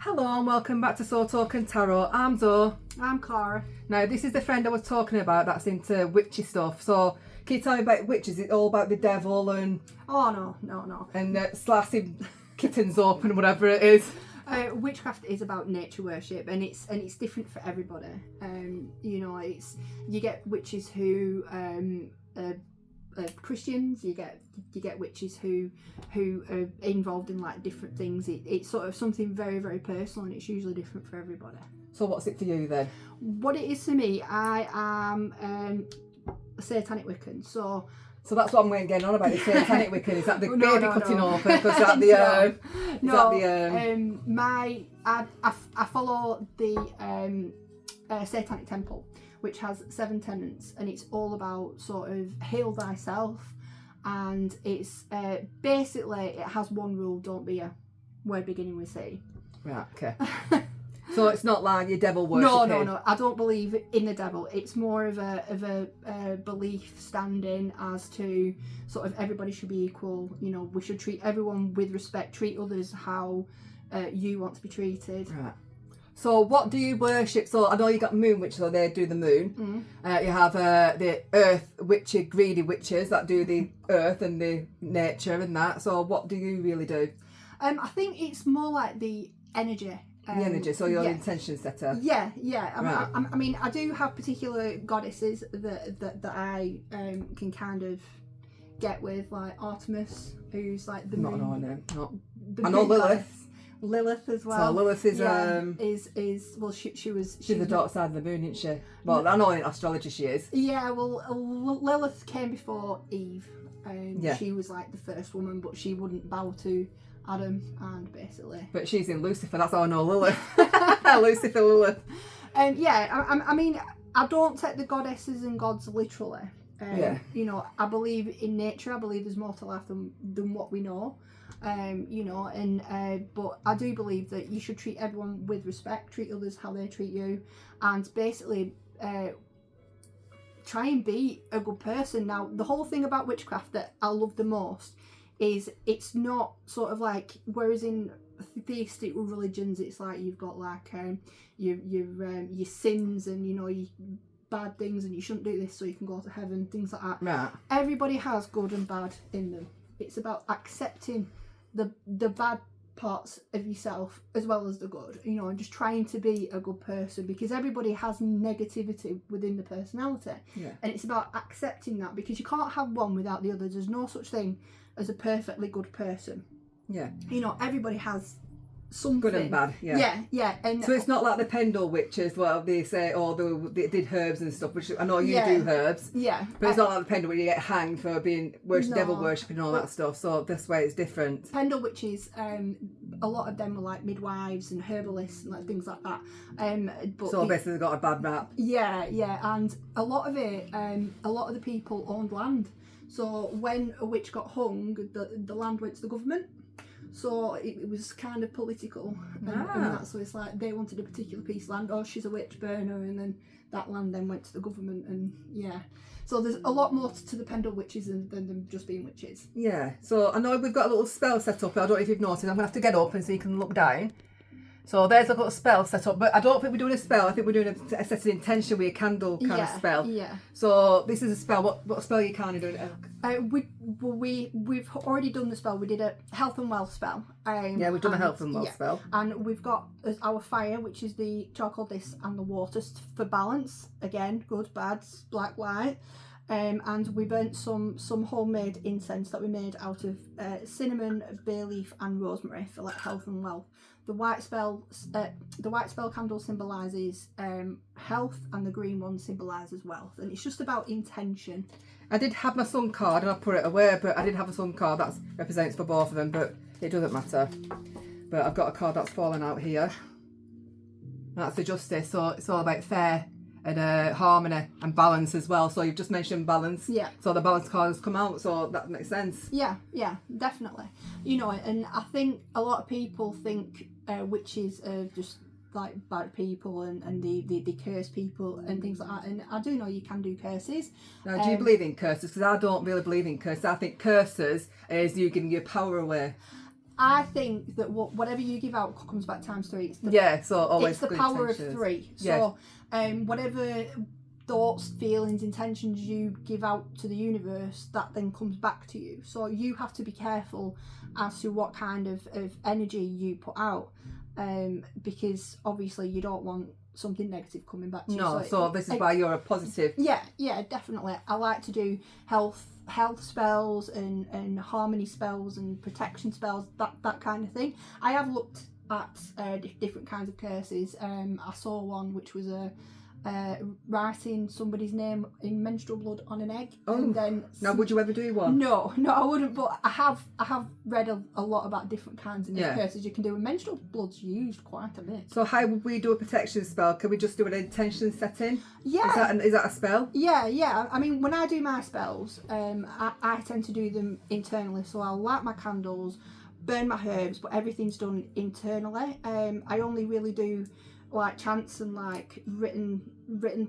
Hello and welcome back to Soul Talk and Tarot. I'm Zoe. I'm Cara. Now this is the friend I was talking about that's into witchy stuff. So can you tell me about witches? Is it all about the devil and No. and slicing kittens up and whatever it is? Witchcraft is about nature worship, and it's different for everybody. You get witches who are Christians. You get witches who are involved in like different things. It's sort of something very, very personal, and it's usually different for everybody. So what's it for you then? What it is for me, I am a satanic Wiccan. So that's what I'm getting on about. The satanic Wiccan. Is that the No, baby no, cutting no. open? Is that the I follow the Satanic Temple, which has 7 tenets, and it's all about sort of heal thyself, and it's basically it has one rule: don't be a word beginning with C. Right. Okay. So it's not like your devil worshipping. No. I don't believe in the devil. It's more of a belief standing as to sort of everybody should be equal. You know, we should treat everyone with respect, treat others how you want to be treated. Right. So what do you worship? So I know you got moon witches, so they do the moon. You have the earth witches, greedy witches that do the earth and the nature and that. So what do you really do? I think it's more like the energy. The energy, so you're an intention setter. Yeah. Right. I mean, I do have particular goddesses that I can kind of get with, like Artemis, who's like the moon. I know Lilith. Lilith as well. So Lilith is she's the dark side of the moon, isn't she? Well, I know in astrology she is. Yeah, well, Lilith came before Eve. She was like the first woman, but she wouldn't bow to Adam, and basically. But she's in Lucifer. That's how I know Lilith. Lucifer, Lilith. I mean, I don't take the goddesses and gods literally. You know, I believe in nature. I believe there's more to life than what we know. But I do believe that you should treat everyone with respect, treat others how they treat you, and basically try and be a good person. Now, the whole thing about witchcraft that I love the most is it's not sort of like, whereas in theistic religions it's like you've got like your sins and you bad things and you shouldn't do this so you can go to heaven, things like that. Right. Everybody has good and bad in them. It's about accepting the bad parts of yourself as well as the good, and just trying to be a good person, because everybody has negativity within the personality. And it's about accepting that, because you can't have one without the other. There's no such thing as a perfectly good person. Everybody has something good and bad. And so it's not like the Pendle witches, well, they say, they did herbs and stuff, which I know you do herbs, but it's not like the Pendle where you get hanged for being devil worshipping and all that stuff. So this way it's different. Pendle witches, a lot of them were like midwives and herbalists and like things like that. So basically they got a bad rap. And a lot of the people owned land. So when a witch got hung, the land went to the government. So it was kind of political, and that. So it's like they wanted a particular piece of land. Oh, she's a witch, burn her, and then that land then went to the government, and So there's a lot more to the Pendle witches than them just being witches. Yeah. So I know we've got a little spell set up. I don't know if you've noticed. I'm gonna have to get up and so you can look down. So there's a little spell set up, but I don't think we're doing a spell. I think we're doing a set of intention with a candle kind of spell. Yeah. So this is a spell. What spell are you kind of doing? We've already done the spell. We did a health and wealth spell. We've done a health and wealth spell. And we've got our fire, which is the charcoal disc and the water for balance. Again, good, bad, black, white. And we burnt some homemade incense that we made out of cinnamon, bay leaf, and rosemary for like health and wealth. The white spell candle symbolises health, and the green one symbolises wealth. And it's just about intention. I did have my sun card and I put it away, but I did have a sun card that represents for both of them, but it doesn't matter. But I've got a card that's fallen out here. That's the justice, so it's all about fair and harmony and balance as well. So you've just mentioned balance. Yeah. So the balance card has come out, so that makes sense. Yeah, definitely. And I think a lot of people think witches are just like bad people and they curse people and things like that. And I do know you can do curses. Now, do you believe in curses? Because I don't really believe in curses. I think curses is you giving your power away. I think that whatever you give out comes back times 3. It's the, so always it's the good power intentions. of 3. Yeah. So whatever thoughts, feelings, intentions you give out to the universe, that then comes back to you. So you have to be careful as to what kind of energy you put out, because obviously you don't want something negative coming back to you. No, so this is why you're a positive. Yeah, definitely. I like to do health spells and harmony spells and protection spells, that kind of thing. I have looked at different kinds of curses. I saw one which was writing somebody's name in menstrual blood on an egg. Oh, and then now would you ever do one? No, I wouldn't. But I have read a lot about different kinds of curses you can do, and menstrual blood's used quite a bit. So how would we do a protection spell? Can we just do an intention setting? Yeah. Is that a spell? Yeah. I mean, when I do my spells, I tend to do them internally. So I'll light my candles, burn my herbs, but everything's done internally. I only really do like chants and like written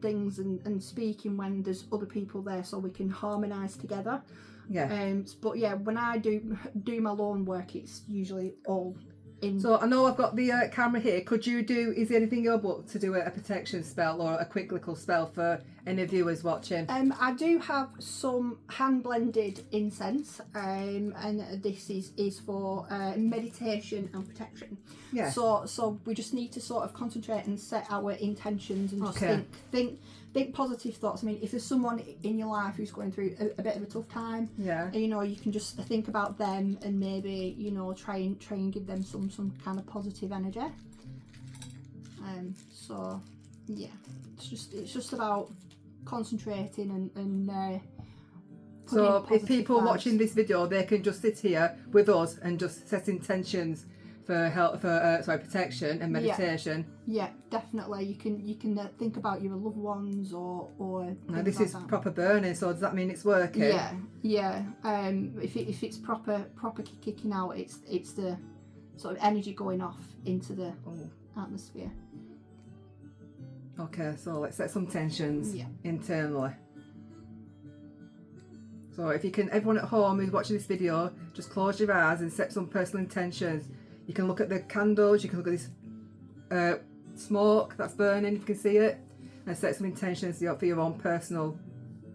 things and speaking when there's other people there, so we can harmonise together. But yeah, when I do my lawn work, it's usually all in. So I know I've got the camera here. Could you do, is there anything in your book to do a protection spell or a quick little spell for any viewers watching? I do have some hand blended incense, and this is for meditation and protection. Yeah. So we just need to sort of concentrate and set our intentions and just think positive thoughts. I mean, if there's someone in your life who's going through a bit of a tough time, you know, you can just think about them and maybe, you know, try and give them some kind of positive energy. So yeah, it's just about concentrating and so if people vibes. watching this video, they can just sit here with us and just set intentions for protection and meditation. Yeah, definitely. You can think about your loved ones or Now this like is that. proper burning, so does that mean it's working? Yeah. If it's proper kicking out, it's the sort of energy going off into the atmosphere. Okay, so let's set some tensions internally. So if you can, everyone at home who's watching this video, just close your eyes and set some personal intentions. You can look at the candles, you can look at this smoke that's burning, if you can see it, and set some intentions for your own personal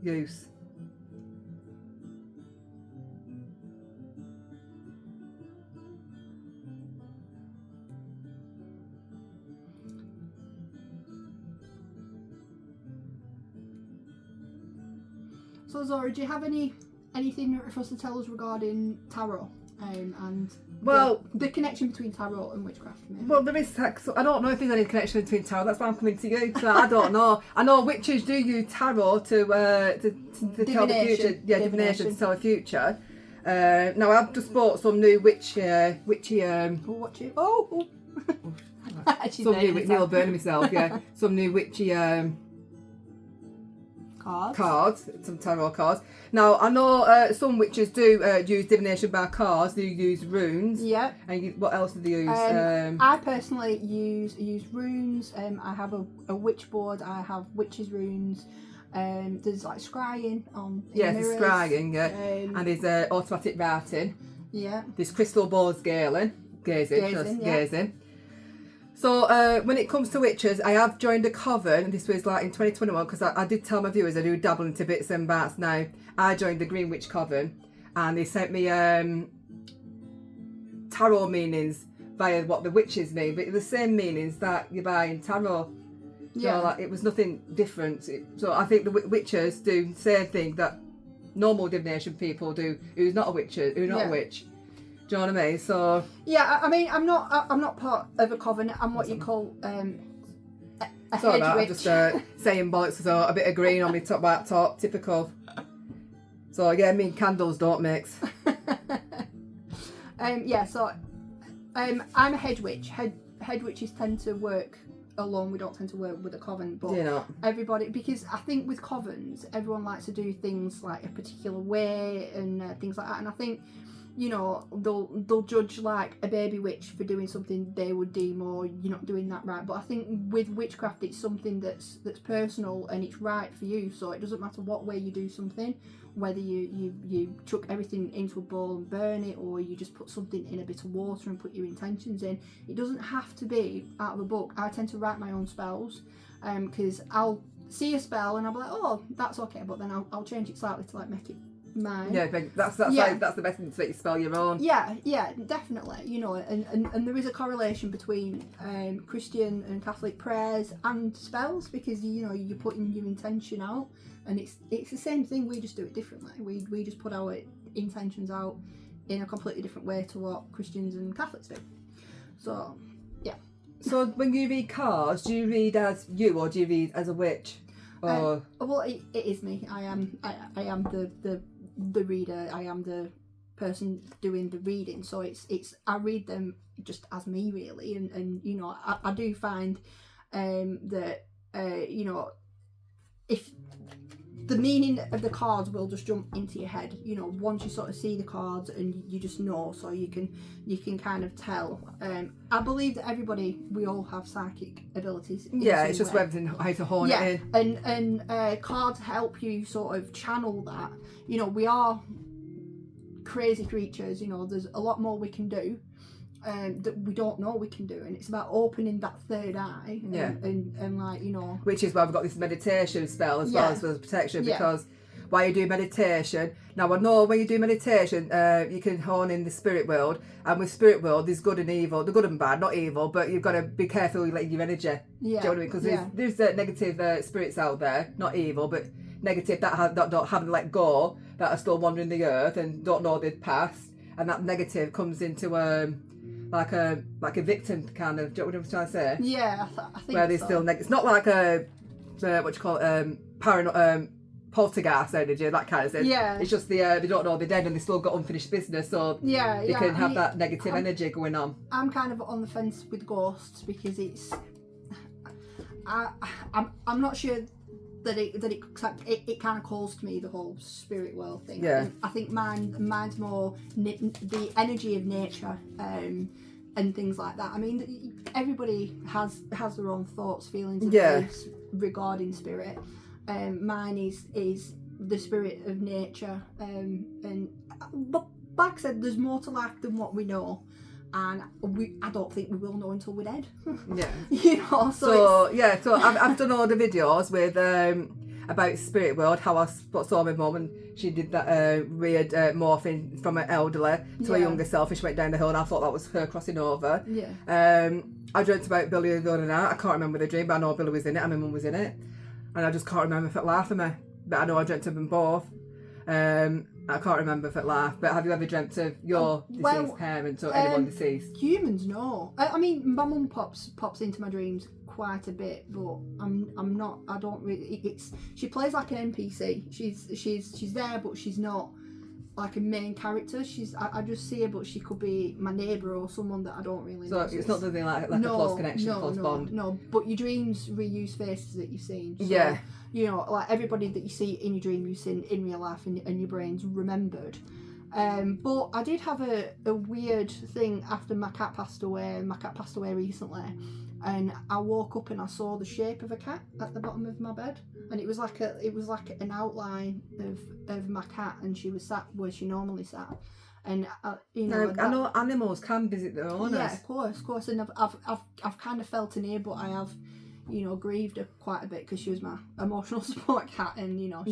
use. So Zora, do you have anything for us to tell us regarding tarot and the connection between tarot and witchcraft? Maybe? Well, there is. So I don't know if there's any connection between tarot. That's why I'm coming to you. So I don't know. I know witches do use tarot to tell the future. Yeah, divination to tell the future. Now I've just bought some new witchy. Some new nearly burning myself. Yeah, some new witchy cards, some tarot cards. Now I know some witches do use divination by cards. They use runes. Yeah. And what else do they use? I personally use runes. I have a witch board. I have witches runes. There's like scrying on. Yes, there's scrying. Yeah, and there's automatic writing. Yeah. There's crystal balls gazing. So when it comes to witches, I have joined a coven, and this was like in 2021, because I did tell my viewers I do dabble into bits and bats now. I joined the Green Witch Coven, and they sent me tarot meanings via what the witches mean, but the same meanings that you buy in tarot. Yeah. So like, it was nothing different. So I think the witches do the same thing that normal divination people do, who's not a witch. Do you know what I mean? So yeah, I mean, I'm not part of a coven. I'm what you call a sorry, head witch. I'm just saying bollocks. So a bit of green on my top, typical. So yeah, me and candles don't mix. So I'm a head witch. Head witches tend to work alone. We don't tend to work with a coven, but everybody, because I think with covens, everyone likes to do things like a particular way and things like that. And I think you know, they'll judge like a baby witch for doing something they would deem, or you're not doing that right. But I think with witchcraft, it's something that's personal and it's right for you. So it doesn't matter what way you do something, whether you chuck everything into a bowl and burn it, or you just put something in a bit of water and put your intentions in. It doesn't have to be out of a book. I tend to write my own spells, because I'll see a spell and I'll be like, oh, that's okay, but then I'll change it slightly to like make it mine. Yeah, that's like, that's the best thing to make you spell your own. Yeah, definitely. You know, and there is a correlation between Christian and Catholic prayers and spells, because you know you're putting your intention out, and it's the same thing. We just do it differently. We just put our intentions out in a completely different way to what Christians and Catholics do. So yeah. So when you read cards, do you read as you, or do you read as a witch? Or well, it is me. I am the reader. I am the person doing the reading. So it's I read them just as me, really. And you know, I do find that you know, if the meaning of the cards will just jump into your head, you know, once you sort of see the cards and you just know, so you can kind of tell. I believe that we all have psychic abilities. Yeah, it's just whether how to hone it in. And cards help you sort of channel that. You know, we are crazy creatures. You know, there's a lot more we can do that we don't know we can do, and it's about opening that third eye. And like, you know, which is why we've got this meditation spell as well as for protection, because while you do meditation, now I know when you do meditation, you can hone in the spirit world, and with spirit world there's good and evil, the good and bad, not evil, but you've got to be careful you let your energy. Do you know what I mean? Because there's negative spirits out there, not evil, but negative that haven't let go, that are still wandering the earth and don't know their past, and that negative comes into like a victim kind of. Do you know what I'm trying to say? Yeah, I think where there's still it's not like a what you call it, poltergeist energy, that kind of thing. Yeah, it's just they don't know they're dead and they still got unfinished business, so they can have that negative energy going on. I'm kind of on the fence with ghosts, because it's I'm not sure that it kind of calls to me, the whole spirit world thing. Yeah. I think mine's more the energy of nature, and things like that. I mean, everybody has their own thoughts, feelings, and beliefs regarding spirit. Mine is the spirit of nature, but like I said, there's more to life than what we know. And I don't think we will know until we're dead. Yeah. You know, so I've done all the videos with about spirit world, how I saw my mum, and she did that weird morphing from an elderly to a younger self, and she went down the hill, and I thought that was her crossing over. I dreamt about Billy going out. I can't remember the dream, but I know Billy was in it and my mum was in it, and I just can't remember if it laughed at me, but I know I dreamt of them both. I can't remember if it laughed, but have you ever dreamt of your deceased parents or anyone deceased? Humans, no. I mean, my mum pops into my dreams quite a bit, but I'm not. I don't really. She plays like an NPC. She's there, but she's not like a main character. I just see her, but she could be my neighbour or someone that I don't really know. So it's not something like a close connection, close bond. No, but your dreams reuse faces that you've seen. So, yeah. You know, like everybody that you see in your dream, you've seen in real life, and your brain's remembered. But I did have a weird thing after my cat passed away. My cat passed away recently, and I woke up and I saw the shape of a cat at the bottom of my bed, and it was like an outline of my cat, and she was sat where she normally sat. And you know, I know animals can visit their owners. Yeah, of course. And I've kind of felt an ear, but I have, you know, grieved her quite a bit, because she was my emotional support cat, and you know,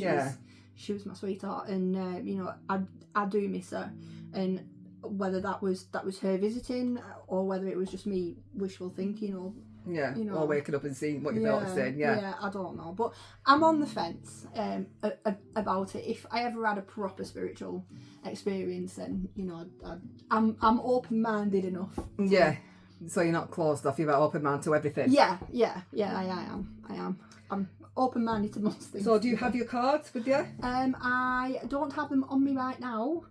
she was my sweetheart, and you know, I do miss her, and whether that was her visiting, or whether it was just me wishful thinking, or you know, or waking up and seeing what you felt saying. Yeah, I don't know, but I'm on the fence about it. If I ever had a proper spiritual experience, then you know, I'm open-minded enough. Yeah. So you're not closed off, you're open-minded to everything. Yeah, I am. I'm open-minded to most things. So do you have your cards with you? I don't have them on me right now.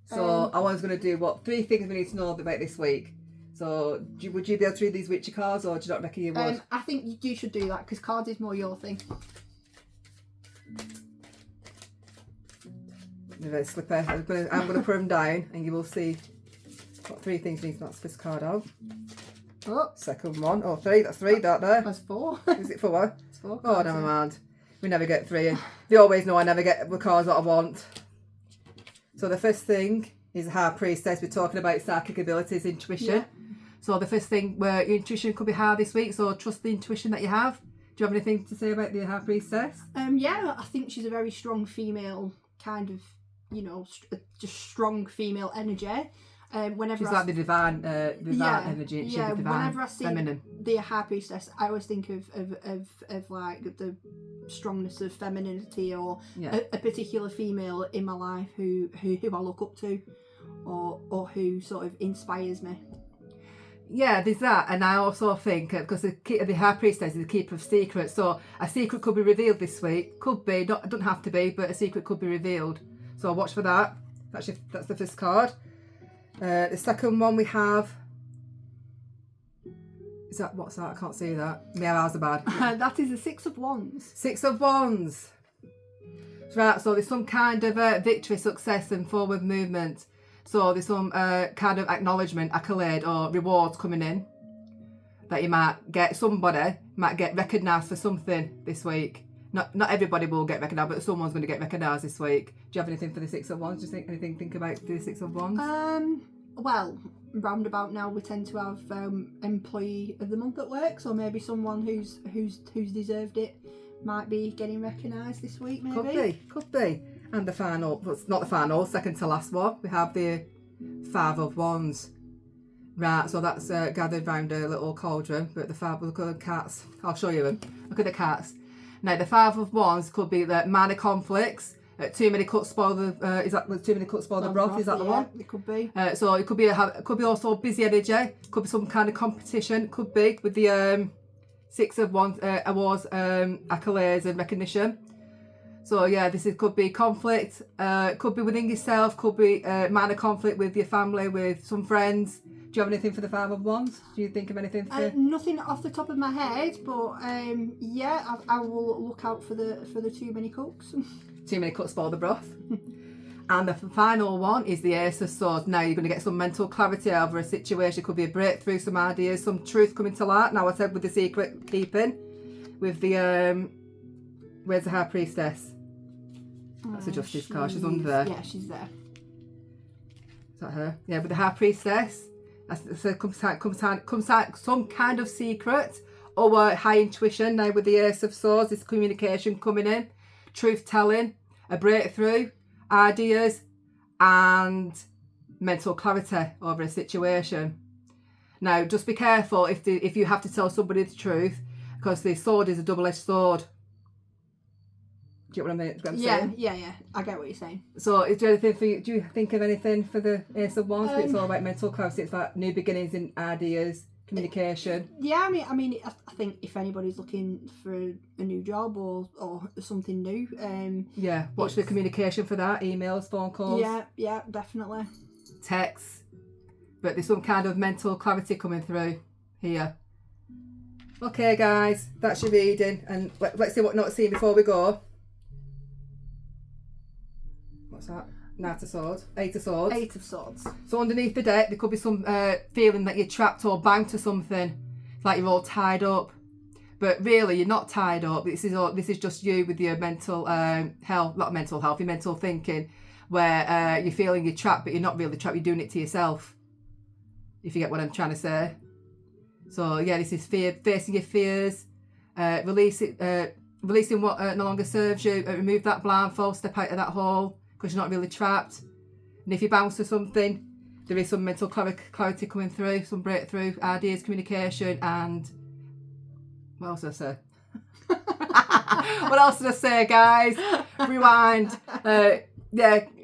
So I was going to do 3 things we need to know about this week. So would you be able to read these witchy cards, or do you not reckon you would? I think you should do that, because cards is more your thing. They're very slippery. I'm gonna put them down, and you will see what 3 things need. That's this card out. Oh, Second one. Oh, 3. That's 3. That there. that's 4. Is it 4? It's 4 Oh, cards, never yeah. mind. We never get 3. And they always know I never get the cards that I want. So the first thing is High Priestess. We're talking about psychic abilities, intuition. Yeah. So the first thing where your intuition could be high this week. So trust the intuition that you have. Do you have anything to say about the High Priestess? Yeah, I think she's a very strong female, kind of, you know, just strong female energy. Whenever She's like the divine energy. She's the divine whenever I see feminine. the High Priestess, I always think of like the strongness of femininity, or a particular female in my life who I look up to, or who sort of inspires me. Yeah, there's that, and I also think because the High Priestess is the keeper of secrets, so a secret could be revealed this week. Could be, not, don't have to be, but a secret could be revealed. So watch for that. That's the first card. The second one we have. Is that what's that? I can't see that. My eyes are bad. That is the 6 of Wands. 6 of Wands. Right, so there's some kind of victory, success, and forward movement. So there's some kind of acknowledgement, accolade, or rewards coming in that you might get. Somebody might get recognised for something this week. Not everybody will get recognised, but someone's going to get recognised this week. Do you have anything for the 6 of Wands? Do you think about the 6 of Wands? Well, roundabout now we tend to have employee of the month at work, so maybe someone who's deserved it might be getting recognised this week. Maybe Could be. And the final, well, it's not the final, second to last one. We have the 5 of Wands. Right, so that's gathered round a little cauldron, but the 5, look at the cats. I'll show you them. Look at the cats. Now the 5 of Wands could be the minor conflicts. Too many cooks spoil the. Is that too many cooks spoil the broth? Is that the one? It could be. So it could be also busy energy. Could be some kind of competition. Could be with the 6 of Wands awards, accolades and recognition. So yeah, could be conflict. Could be within yourself. Could be minor conflict with your family, with some friends. Do you have anything for the 5 of Wands? Do you think of anything? Nothing off the top of my head, but yeah, I will look out for the too many cooks. Too many cooks spoil the broth. And the final one is the Ace of Swords. Now you're going to get some mental clarity over a situation. It could be a breakthrough, some ideas, some truth coming to light. Now I said with the secret keeping, with the where's the High Priestess? That's the Justice card. She's under there. Yeah, she's there. Is that her? Yeah, with the High Priestess. So comes some kind of secret or high intuition. Now with the Ace of Swords, this communication coming in, truth telling, a breakthrough, ideas, and mental clarity over a situation. Now, just be careful if you have to tell somebody the truth, because the sword is a double-edged sword. Do you get what I mean? Yeah. I get what you're saying. So, is there anything for you? Do you think of anything for the Ace of Wands? It's all about mental clarity. It's like new beginnings in ideas, communication. Yeah, I mean, I think if anybody's looking for a new job or something new, watch the communication for that. Emails, phone calls. Yeah, definitely. Texts. But there's some kind of mental clarity coming through here. Okay, guys, that's your reading, and let's see what not seen before we go. What's that? Knight of Swords. 8 of Swords. 8 of Swords. So underneath the deck, there could be some feeling that you're trapped or bound to something. It's like you're all tied up. But really, you're not tied up. This is just you with your mental health, not mental health, your mental thinking, where you're feeling you're trapped, but you're not really trapped. You're doing it to yourself. If you get what I'm trying to say. So yeah, this is fear, facing your fears, releasing what no longer serves you. Remove that blindfold, step out of that hole, because you're not really trapped. And if you bounce to something, there is some mental clarity coming through, some breakthrough ideas, communication, and what else did I say? What else did I say, guys? Rewind.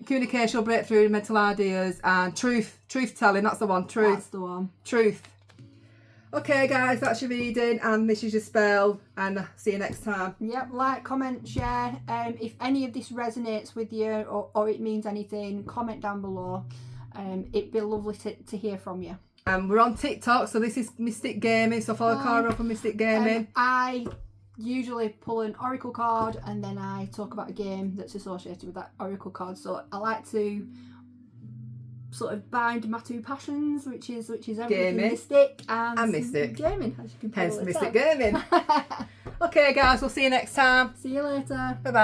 Communication, breakthrough, mental ideas, and truth telling. That's the one. Truth. That's the one. Truth. Okay, guys, that's your reading, and this is your spell, and see you next time. Yep, like, comment, share. If any of this resonates with you or it means anything, comment down below. It'd be lovely to hear from you. We're on TikTok, so this is Mystic Gaming, so follow Cara up on Mystic Gaming. I usually pull an oracle card and then I talk about a game that's associated with that oracle card. So I like to sort of bind my two passions, which is everything Gaming mystic and mystic. gaming, as you can Hence probably Mystic tell. Gaming. Okay, guys, we'll see you next time. See you later. Bye bye.